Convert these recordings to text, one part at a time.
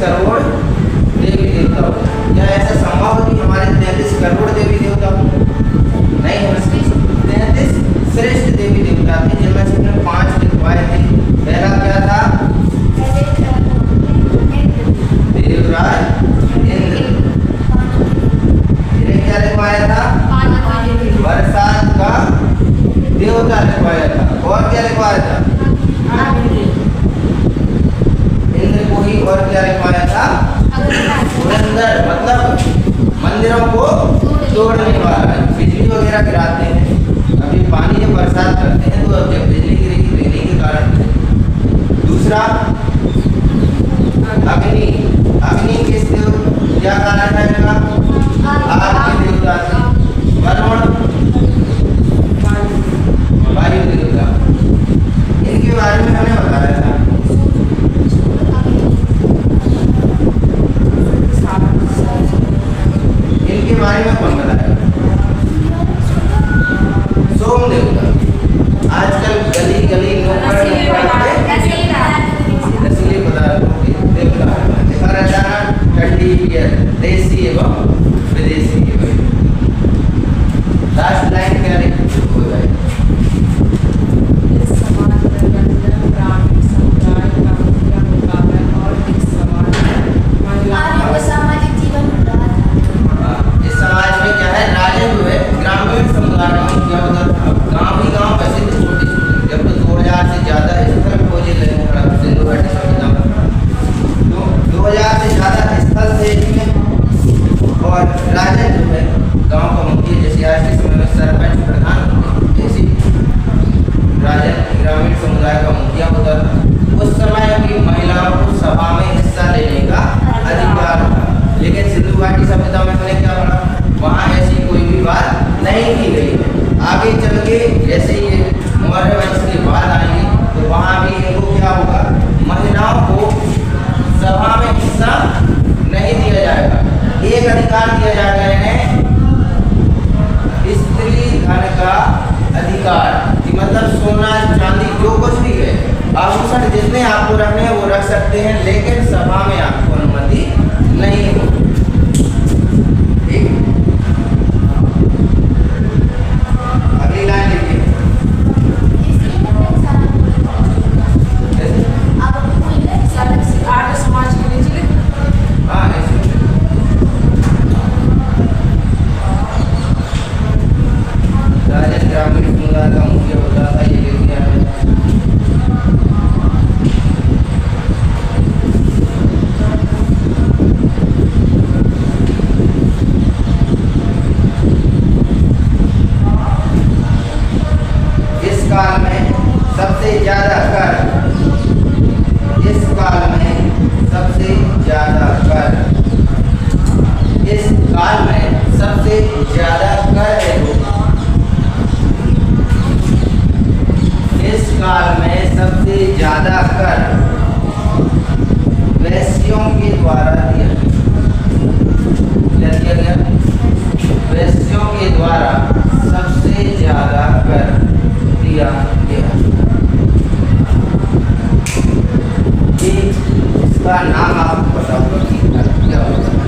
करोड़ देवी देवता हो। क्या ऐसा संभव है कि हमारे 33 करोड़ देवी देवता हो? नहीं है। 33 श्रेष्ठ देवी देवता थे, जिनमें से हमने 5 लिखवाए थे। पहला क्या था? देवराज इंद्र। इन्हें क्या लिखवाया था? बरसात का देवता लिखवाया था। और क्या लिखवाया था? इंद्र को ही। और क्या लिखवाया था? धुरंधर, मतलब मंदिरों को तोड़ने वाला, बिजली वगैरह गिराते हैं। अभी पानी जब बरसात करते हैं तो जब बिजली गिरेगी तो इन्हीं के कारण। दूसरा अग्नि। अग्नि किस देव क्या कारण है इनका? आग के देवता थे। वरुण वायु देवता। इनके बारे में हमने बताया था। इनके बारे में कौन बताएगा? सोम देवता। आजकल गली गली नशीले पदार्थों के देवता देखा रहता है। ठंडी बियर, देसी एवं विदेशी। लास्ट लाइन क्या लिखी हो जाए? आगे चल के जैसे ये मौर्य वंश के बाद आएंगे तो वहाँ भी इनको क्या होगा? महिलाओं को सभा में हिस्सा नहीं दिया जाएगा। एक अधिकार दिया जाएगा इन्हें, स्त्री धन का अधिकार, कि मतलब सोना चांदी जो कुछ भी है, आभूषण जितने आपको रखने हैं वो रख सकते हैं, लेकिन सभा में आपको अनुमति नहीं होगी। ज्यादा कर वैश्यों के द्वारा दिया गया। वैश्यों के द्वारा सबसे ज्यादा कर दिया गया। इसका नाम आपको पता होगा कि क्या होता है,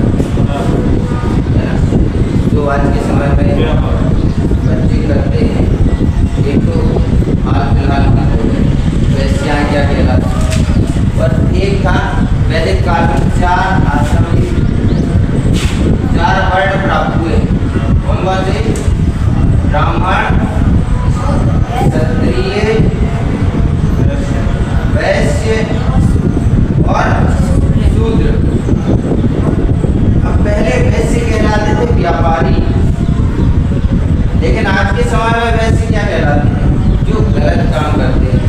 जो आज के समय में बच्चे करते हैं। एक तो हाल फिलहाल की वैश्या क्या कहलाता, और एक था वैदिक काल में 4 आश्रम, 4 वर्ण प्राप्त हुए। कौन से? ब्राह्मण, क्षत्रिय, वैश्य और शूद्र। अब पहले वैश्य कहलाते थे व्यापारी, लेकिन आज के समय में वैश्य क्या कहलाते हैं? जो गलत काम करते हैं,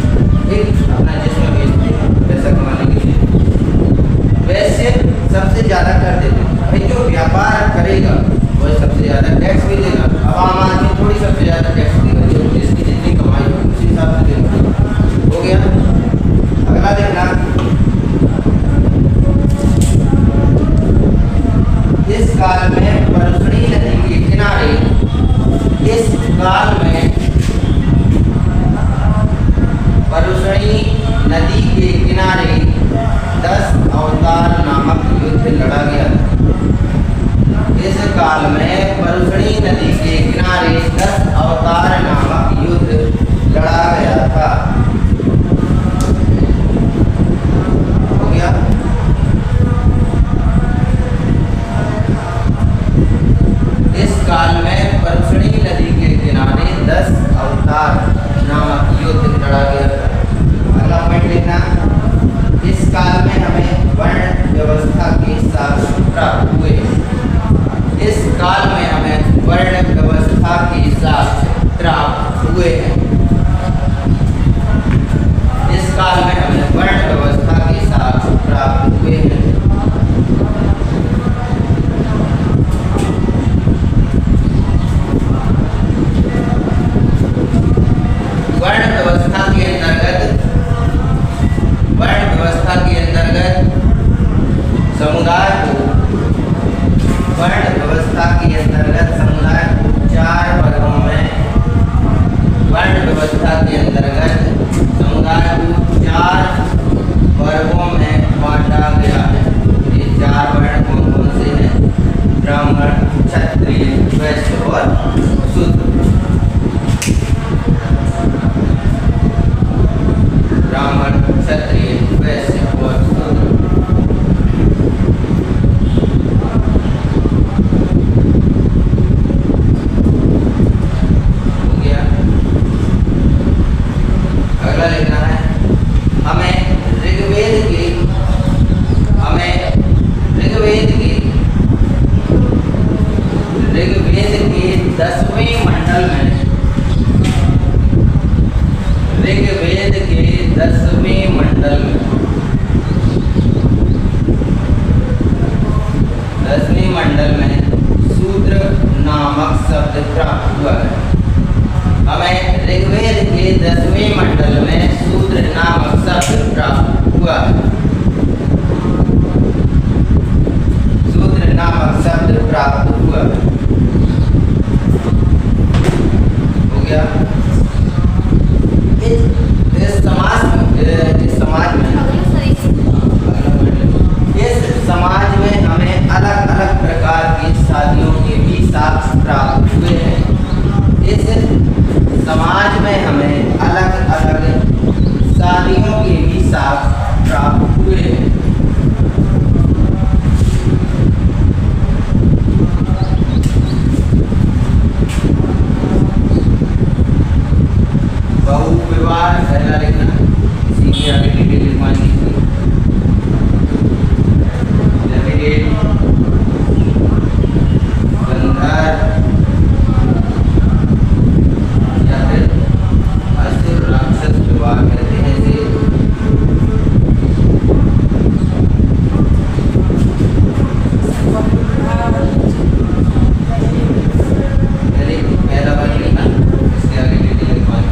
अपना जिस्म बेचते हैं पैसा कमाने के लिए। वैसे सबसे ज्यादा कर देते हैं। भाई जो व्यापार करेगा वो सबसे ज्यादा टैक्स भी देगा। अब आम आदमी थोड़ी सबसे ज्यादा टैक्स देगा, जिसकी जितनी कमाई हो उसी हिसाब से देगा। हो गया। अगला देखना, इस काल में परसुणी नदी के किनारे, इस काल में परसुणी नदी के किनारे 10 अवतार नामक लड़ा गया था। इस काल में परुषणी नदी के किनारे 10 अवतार नामक युद्ध लड़ा गया था। हो गया। इस काल में परुषणी नदी के किनारे 10 अवतार नामक युद्ध लड़ा गया था। अगला पॉइंट लिखना, इस काल में हमें वर्ण व्यवस्था के साक्ष्य प्राप्त हुए। इस काल में हमें वर्ण व्यवस्था के साक्ष्य प्राप्त हुए हैं। इस काल में हमें वर्ण व्यवस्था के साक्ष्य प्राप्त हुए हैं। वर्ण व्यवस्था के अंतर्गत समुदाय को चार वर्गों में वर्ण व्यवस्था के अंतर्गत समुदाय को 4 वर्गों में बांटा गया है। ये 4 वर्ण कौन कौन से हैं? ब्राह्मण, क्षत्रिय, वैश्य और शूद्र। ब्राह्मण, क्षत्रिय, वैश्य और शूद्र। हो गया। अगला लिखना है, हमें ऋग्वेद के 10वें मंडल में ऋग्वेद के 10वें मंडल में 10वें मंडल में शूद्र नामक शब्द प्राप्त हुआ है। हमें ऋग्वेद के 10वें मंडल में शूद्र नामक शब्द प्राप्त हुआ है। शूद्र नामक शब्द प्राप्त हुआ है। हो गया। इस समाज में हमें अलग अलग प्रकार की शादियों के भी साक्ष्य प्राप्त हुए हैं। इस समाज में हमें अलग अलग शादियों के भी साक्ष्य प्राप्त हुए हैं। बहुविवाह पहला लिखना, इसी के आगे डिटेल लिखवानी है। गंधर्व या फिर असुर राक्षस विवाह कहते हैं इसे। पहला वर्ग लिखना, इसके आगे डिटेल लिखवानी।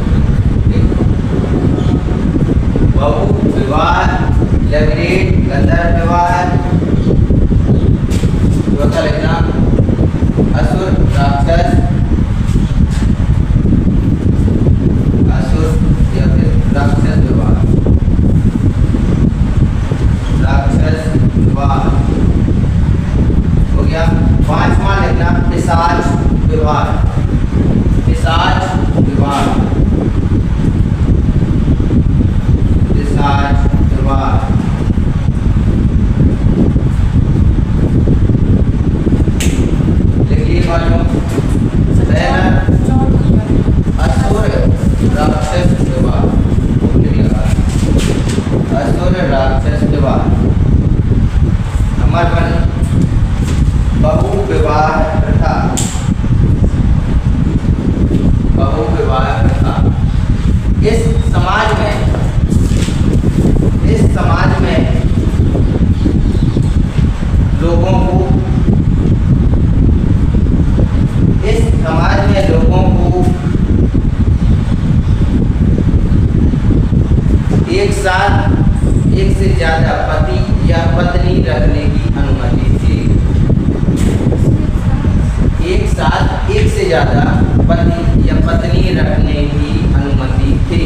बहु विवाह, लग्रेट, गंधर्व विवाह। चौथा लिखना, असुर राक्षस, असुर या फिर राक्षस विवाह, राक्षस विवाह। हो गया। 5वां लिखना, पिशाच विवाह, पिशाच विवाह, पिशाच विवाह। असुर राक्षस विवाह, असुर राक्षस विवाह। नंबर 1, बहु विवाह प्रथा, बहु विवाह प्रथा। इस समाज में लोगों को एक साथ एक से ज्यादा पति या पत्नी रखने की अनुमति थी। एक साथ एक से ज्यादा पति या पत्नी रखने की अनुमति थी।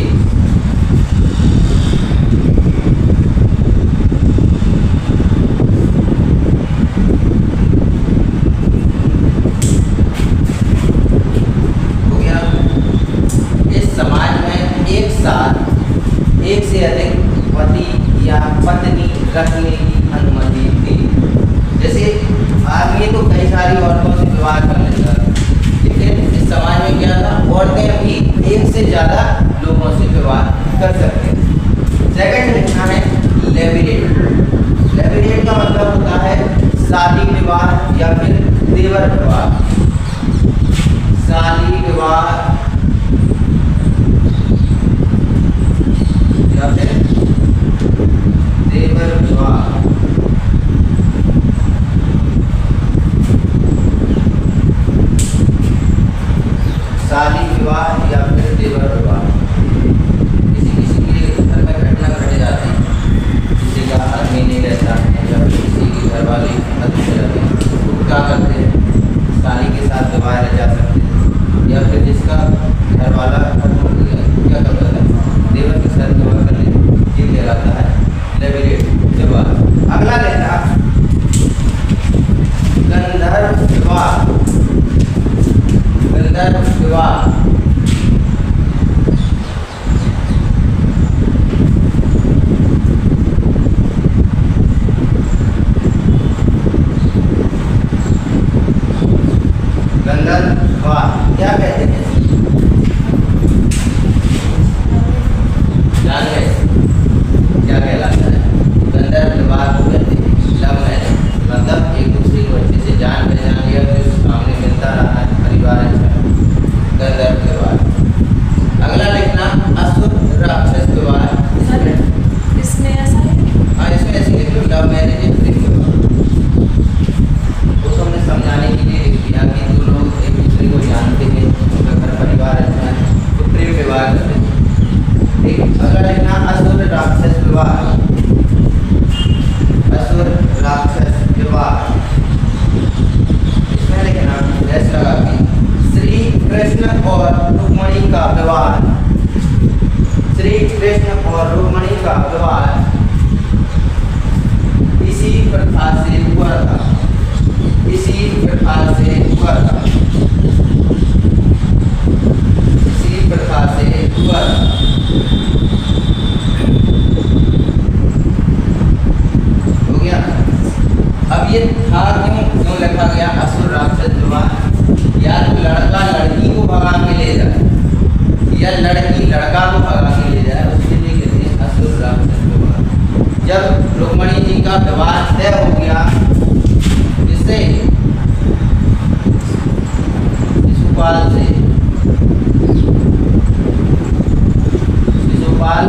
से ज़्यादा लोगों से विवाह कर सकते हैं। सेकंड लिखना है लेविरेट। लेविरेट का मतलब होता है शादी विवाह या फिर देवर विवाह। शादी विवाह या फिर देवर विवाह। शादी विवाह या फिर देवर विवाह किसी किसी के घर में घटना घट जाती है, किसी का आदमी नहीं रहता है या फिर किसी के घर वाले खत्म हो जाते हैं, तो क्या करते हैं, शादी के साथ विवाह रह जा सकते हैं, या फिर जिसका घर वाला खत्म हो गया क्या करता है, देवर के साथ विवाह कर लेते, ये कहलाता है लेविरेट विवाह। अगला लेना गंधर्व विवाह। गंधर्व विवाह क्या कहते हैं, जान गए क्या कहलाता है? गंधर्व विवाह को कहते हैं लव मैरिज, मतलब एक दूसरे को अच्छे से जान पहचान लिया, फिर सामने मिलता रहा है, परिवार अच्छा, गंधर्व विवाह। अगला लिखना असुर राक्षस विवाह। इसमें ऐसा है? हाँ, इसमें ऐसे लिख लो लव मैरिज या प्रेम विवाह। वो तो हमने समझाने के लिए लिख दिया कि दो लोग एक दूसरे को जानते हैं, उनका घर परिवार अच्छा है, तो प्रेम विवाह करते हैं। ठीक, अगला लिखना असुर राक्षस विवाह। असुर राक्षस विवाह, इसमें लिखना ऐसा लगा कि श्री कृष्ण और रुक्मणी का विवाह। श्री कृष्ण और रुक्मणी का विवाह इसी प्रथा से हुआ था, इसी प्रथा से हुआ था, इसी प्रथा से हुआ था। हो गया। अब ये था क्यों लिखा गया असुर राक्षस विवाह? या तो लड़का लड़की को भगा के ले जाए या लड़की लड़का को भगा के ले जाए, उसके लिए कहते हैं असुर राक्षस विवाह। जब रुक्मणी जी का विवाह तय हो गया इससे शिशुपाल से, शिशुपाल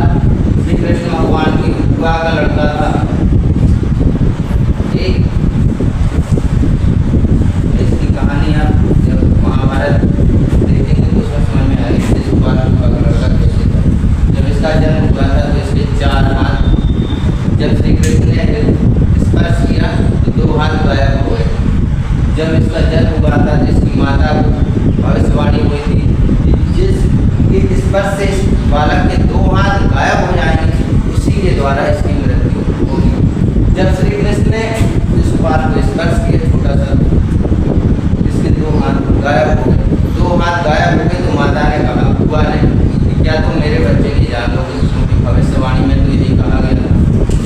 श्री कृष्ण भगवान की बुआ का लड़का था। एक इसकी कहानी आप जब महाभारत देखेंगे तो उसमें समझ में आएगी शिशुपाल की बुआ का लड़का कैसे था। जब इसका जन्म हुआ था तो इसके 4 हाथ, जब श्री कृष्ण ने स्पर्श किया तो 2 हाथ गायब हो गए। जब इसका जन्म हुआ था तो इसकी माता को भविष्यवाणी हुई थी जिस स्पर्श से इस बालक के 2 हाथ गायब हो जाएंगे, उसी के द्वारा इसकी मृत्यु होगी। जब श्री कृष्ण ने शिशुपाल को स्पर्श किया छोटा सा, इसके 2 हाथ गायब हो गए। 2 हाथ गायब हो गए तो माता ने कहा, बुआ ने, क्या तुम मेरे बच्चे की जान लोगे? क्योंकि भविष्यवाणी में तो यही कहा गया था।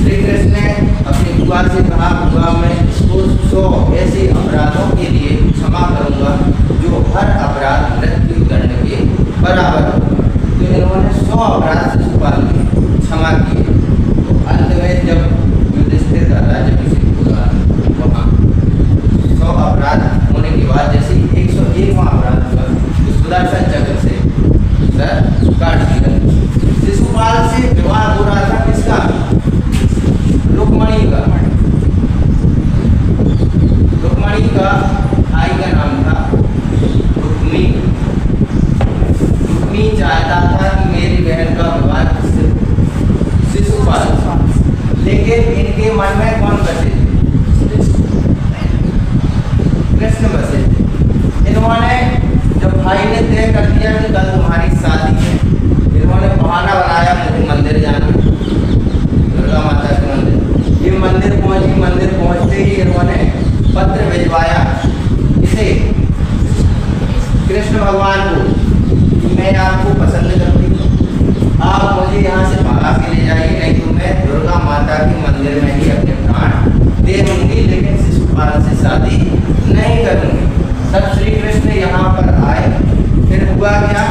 श्री कृष्ण ने अपनी बुआ से कहा, बुआ मैं इसको 100 ऐसे अपराधों के लिए क्षमा करूंगा जो हर अपराध मृत्यु दंड के बराबर होगा। तो इन्होंने 100 अपराध शिशुपाल के क्षमा किए। तो अंत में जब युधिष्ठिर का राज्य किसी वहाँ 100 अपराध होने के बाद जैसे 101वां अपराध हुआ तो सुदर्शन चक्र से सर काट दिया। शिशुपाल से विवाह हो रहा था किसका? रुक्मणी का। रुक्मणी का भाई का नाम था रुक्मी। रुक्मी चाहता था कि मेरी बहन का विवाह शिशुपाल, लेकिन इनके मन में कौन बसे? कृष्ण बसे। इन्होंने जब भाई ने तय कर दिया कि कल तुम्हारी शादी है, इन्होंने बहाना बनाया मुझे मंदिर जाना, दुर्गा माता के मंदिर। ये मंदिर पहुंची, मंदिर पहुंचते ही इन्होंने पत्र भिजवाया इसे कृष्ण भगवान को, मैं आपको पसंद करती हूँ, आप मुझे यहाँ से भगा के ले जाइए, नहीं तो मैं दुर्गा माता के मंदिर में ही अपने प्राण दे दूंगी, लेकिन शिशुपाल से शादी नहीं करूंगी। तब श्री कृष्ण यहाँ पर आए। फिर हुआ क्या?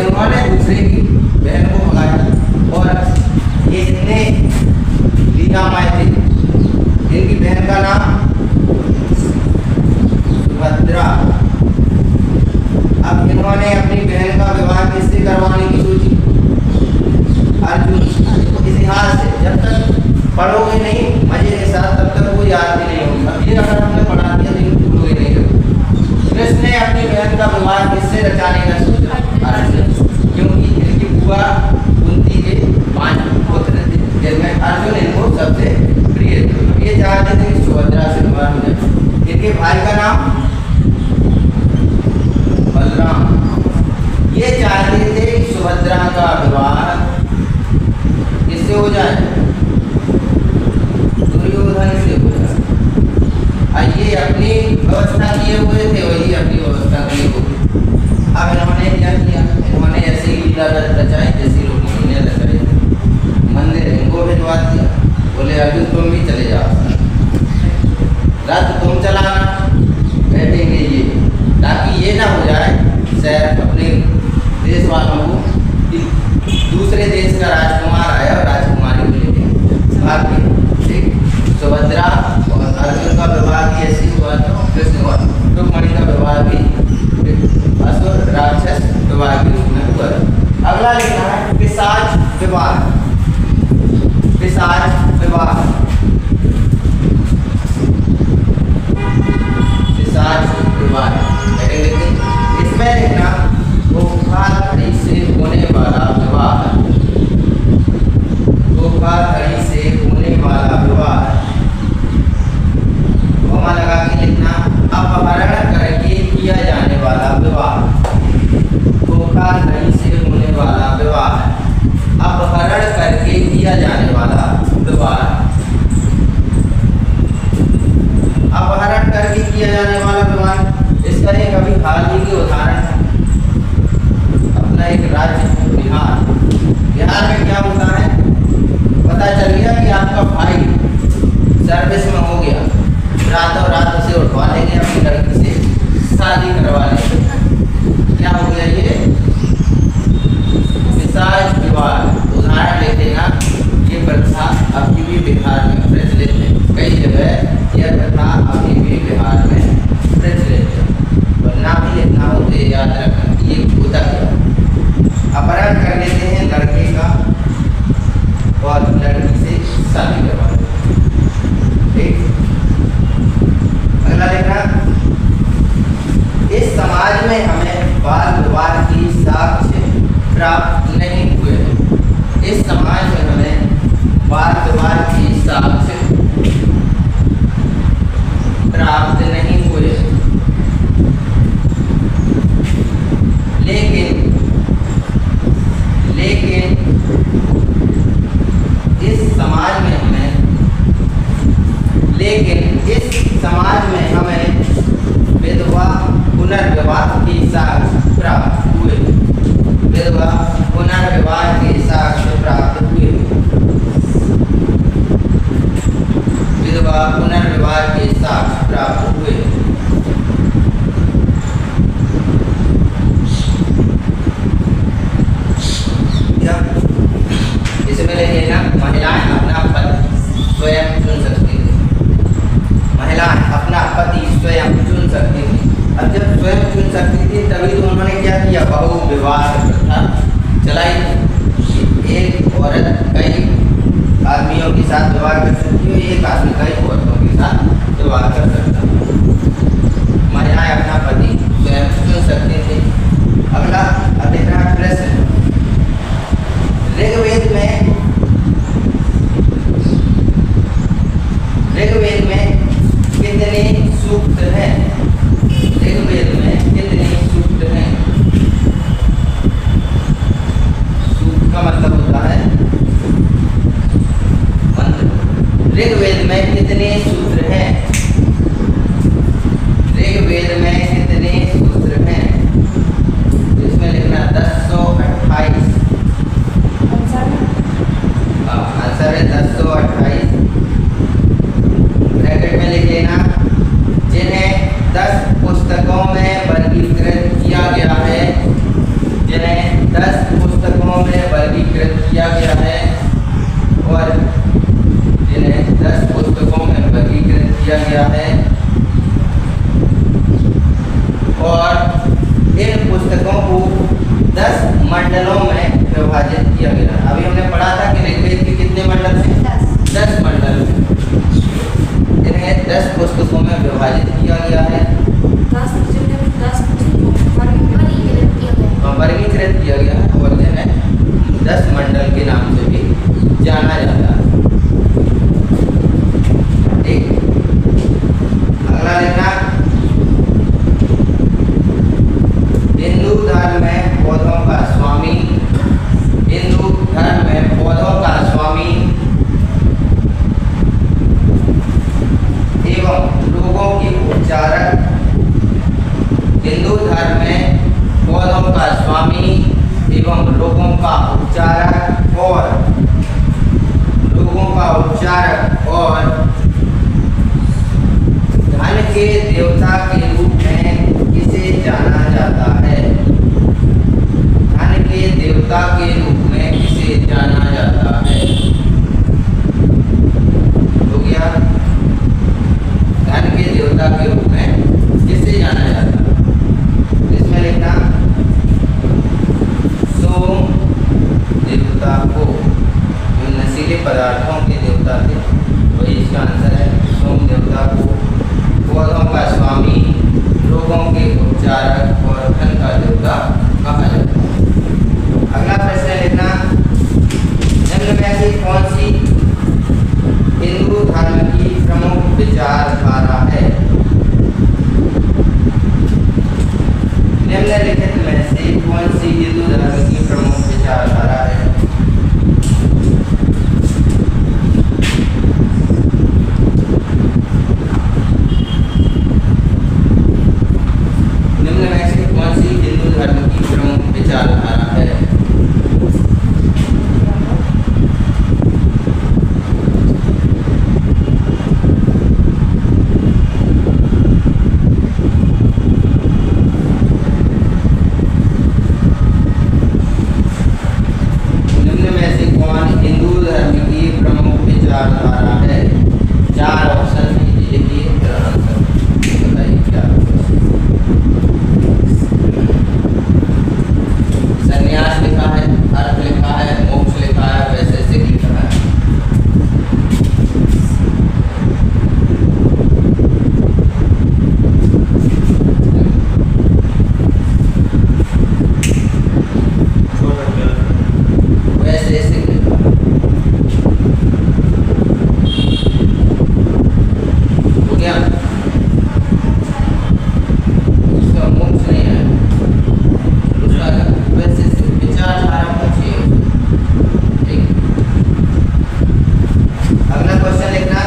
इन्होंने दूसरे की बहन को भगाया और ये इतने लीना माए थे। इनकी बहन का नाम सुभद्रा। अब इन्होंने अपनी बहन का विवाह किससे करवाने की सोची? अर्जुन। इतिहास से जब तक पढ़ोगे नहीं मजे के साथ तब तक वो याद भी नहीं होगी। अब ये अगर हमने पढ़ा दिया तो भूलोगे नहीं कभी। कृष्ण ने अपनी बहन का विवाह किससे रचाने का सोचा? अर्जुन। क्योंकि इनकी बुआ कुंती के 5 पुत्र थे जिनमें अर्जुन इनको सबसे प्रिय थे। ये चाहते थे कि सुभद्रा से विवाह हो जाए। इनके भाई का नाम बलराम। ये चाहते थे कि सुभद्रा का विवाह किससे हो जाए? दुर्योधन से हो जाए। ये अपनी व्यवस्था किए हुए थे, वही अपनी व्यवस्था किए हुए। अब इन्होंने क्या किया? इन्होंने ऐसी लीला रचाई जैसी लोगों ने रचाई। मंदिर इनको भिजवा दिया, बोले अर्जुन तुम भी चले जाओ, रथ तुम चलाना, बैठेंगे ये, ताकि ये ना हो जाए शहर अपने देश वालों को दूसरे देश का राजकुमार आया और राजकुमारी को लेके भाग गए। ठीक, सुभद्रा और अर्जुन का विवाह भी ऐसी हुआ था। कृष्ण और रुक्मिणी का विवाह भी असुर राक्षस विवाह के रूप में हुआ। अगला लिखना है पिशाच विवाह। पिशाच विवाह। पिशाच विवाह इसमें लिखना धोखाधड़ी से होने वाला विवाह। धोखाधड़ी से होने वाला विवाह। कॉमा लगा के लिखना अपहरण करके किया जाने वाला विवाह। धोखाधड़ी से होने वाला विवाह, अपहरण करके किया जाने वाला विवाह। अपहरण करके किया जाने वाला विवाह, इसका एक अभी हाल ही की उदाहरण है। अपना एक राज्य बिहार। बिहार में क्या होता है? पता चल गया कि आपका भाई सर्विस में हो गया, रातों रात उसे उठवा लेंगे, अपनी लड़की से शादी करवा लेंगे। क्या हो गया ये? पिशाच विवाह। उदाहरण लेते ना, ये प्रथा अभी भी बिहार में प्रचलित है। कई जगह यह प्रथा अभी भी बिहार में प्रचलित है। वरना भी लिखना हो तो याद रखना ये होता क्या। अपहरण कर लेते हैं लड़के का और लड़की से शादी करवा लेते हैं। ठीक, अगला लिखना इस समाज में हमें बाल विवाह की साक्ष्य प्राप्त नहीं हुए। इस समाज में हमें बाल विवाह की साक्ष्य प्राप्त नहीं हुए। लेकिन इस समाज में हमें विधवा पुनर्विवाह की साक्ष्य प्राप्त हुए। विधवा पुनर्विवाह के साक्ष्य प्राप्त हुए। विधवा पुनर्विवाह के साक्ष्य प्राप्त हुए। इसमें लेना महिलाएं अपना पति स्वयं चुन सकती थी। महिलाएं अपना पति स्वयं चुन सकती थी। अब जब स्वयं चुन सकती थी तभी तो उन्होंने क्या किया? बहु विवाह प्रथा चलाई। एक औरत कई आदमियों के साथ विवाह कर सकती है, एक आदमी कई औरतों के साथ विवाह कर सकता है। महिलाएं अपना पति स्वयं चुन सकती थी। अगला अधिकरण प्रश्न। ऋग्वेद में कितने सूक्त हैं? ऋग्वेद में कितने सूक्त हैं? सूक्त का मतलब होता है मंत्र। ऋग्वेद में कितने सूत्र हैं? ऋग्वेद में कितने सूत्र हैं? इसमें लिखना 1028। आंसर है 1028। ब्रैकेट में लिख लेना जिन्हें 10 पुस्तकों में वर्गीकृत किया गया है। जिन्हें 10 पुस्तकों में वर्गीकृत किया गया है और इन्हें 10 पुस्तकों में वर्गीकृत किया गया है और इन पुस्तकों को 10 मंडलों में विभाजित किया गया है। अभी हमने पढ़ा था कि ऋग्वेद के कितने मंडल हैं? 10 मंडल हैं। इन्हें 10 पुस्तकों में विभाजित किया गया है, 10 पुस्तकों वर्गीकृत किया गया है और इन्हें 10 मंडल के नाम से भी जाना जाता है। ठीक, अगला लिखना, हिंदू धर्म में पौधों का स्वामी, हिंदू धर्म में पौधों का स्वामी एवं लोगों की उपचारक, हिंदू धर्म में पौधों का स्वामी एवं लोगों का उपचारक और लोगों का उपचारक और धन के देवता के रूप में किसे जाना जाता है? धन के देवता के रूप में किसे जाना जाता है? हो गया, धन के देवता के रूप में किसे जाना जाता है? इसमें लिखना सोम देवता को, जो नशीले पदार्थों के देवता थे वही इसका आंसर है। सोम देवता को पौधों का स्वामी, लोगों के उपचारक और धन का देवता कहा जाता है। अगला प्रश्न लिखना, निम्न में से कौन सी हिंदू धर्म की प्रमुख विचारधारा है? निम्नलिखित में से कौन सी हिंदू धर्म की प्रमुख विचारधारा है? निम्न में से कौन सी हिंदू धर्म की प्रमुख विचारधारा है? निम्न में से कौन हिंदू धर्म की प्रमुख विचारधारा है? 4 ऑप्शन लिखिए, आंसर बताइए क्या होगा। संन्यास लिखा है, अर्थ लिखा है, मोक्ष लिखा है, वैशेषिक लिखा है। वैशेषिक लिखा है। हो गया, इसका मोक्ष नहीं है, दूसरा वैशेषिक विचारधारा पूछिए। ठीक, अगला क्वेश्चन लिखना,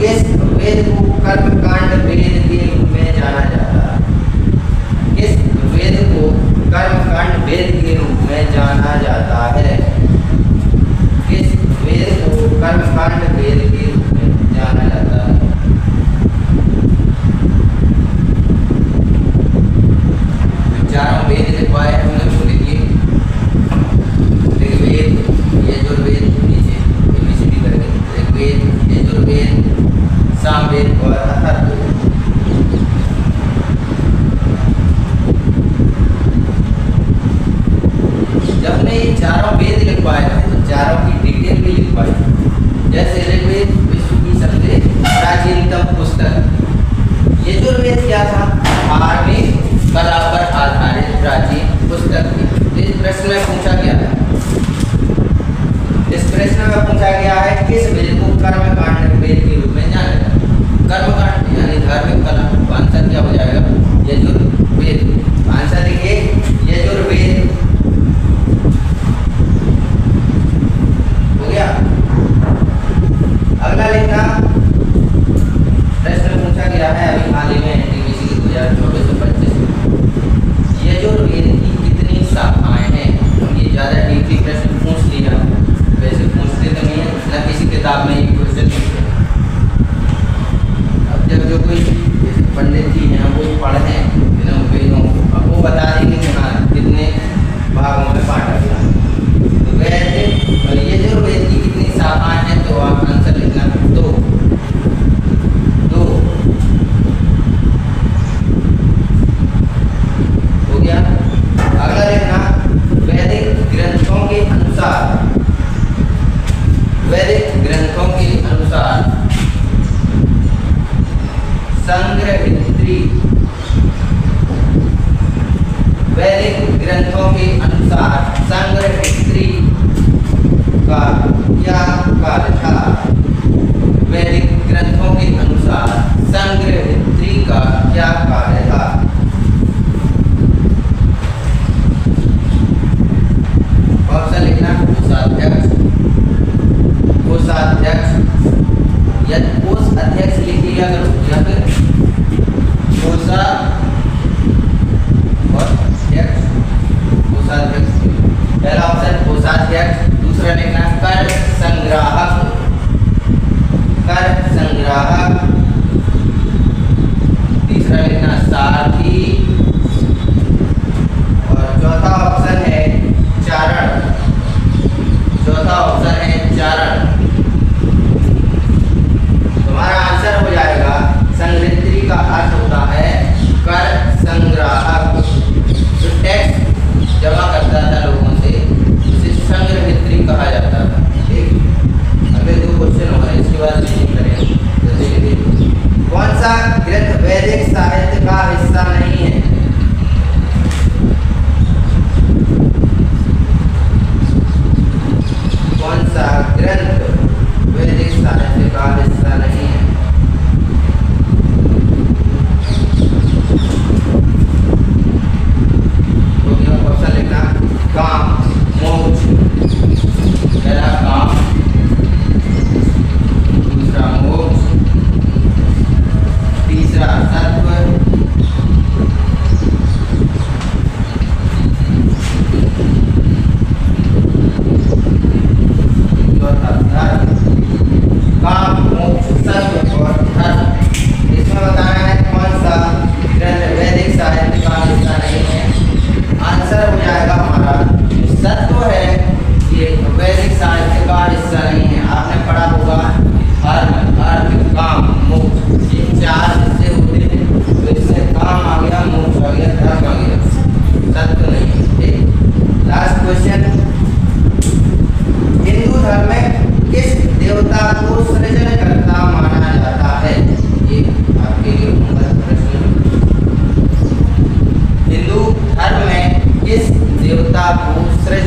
किस वेद को कर्मकांड वेद के रूप में जाना जाता है? किस वेद को कर्मकांड वेद के रूप में जाना जाता है? किस वेद को कर्मकांड वेद के रूप में जाना जाता है? चारों वेद लिखवाए हमने, वो लिखिए। ऋग्वेद, यजुर्वेद, नीचे ABCD करके ऋग्वेद, यजुर्वेद, सामवेद और अथर्ववेद। जब हमने ये चारों वेद लिखवाए थे तो चारों की डिटेल भी लिखवाई। जैसे ऋग्वेद विश्व की सबसे प्राचीनतम पुस्तक, यजुर्वेद क्या था? धार्मिक कला पर आधारित प्राचीन पुस्तक थी। इस प्रश्न में पूछा गया है, इस प्रश्न में पूछा गया है किस वेद को कर्मकांड वेद के रूप में जाना जाता है? कर्मकांड यानी धार्मिक कला, तो आंसर क्या हो जाएगा? यजुर्वेद। आंसर देखिए, यजुर्वेद। हो गया, अगला लिखना, प्रश्न पूछा गया है अभी हाल ही में NTPC 2024-25 यजुर्वेद की कितनी शाखाएं हैं? हम ये ज़्यादा डीपली प्रश्न पूछ लिया, वैसे पूछते तो नहीं है ना किसी किताब में ये क्वेश्चन पूछते हैं। अब जब जो कोई पंडित जी हैं वो पढ़ हैं इन वेदों, अब वो बता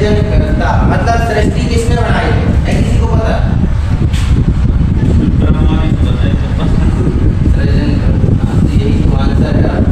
सृजनकर्ता मतलब सृष्टि किसने बनाई है किसी को पता? सृजनकर्ता, तो यही तो आंसर है।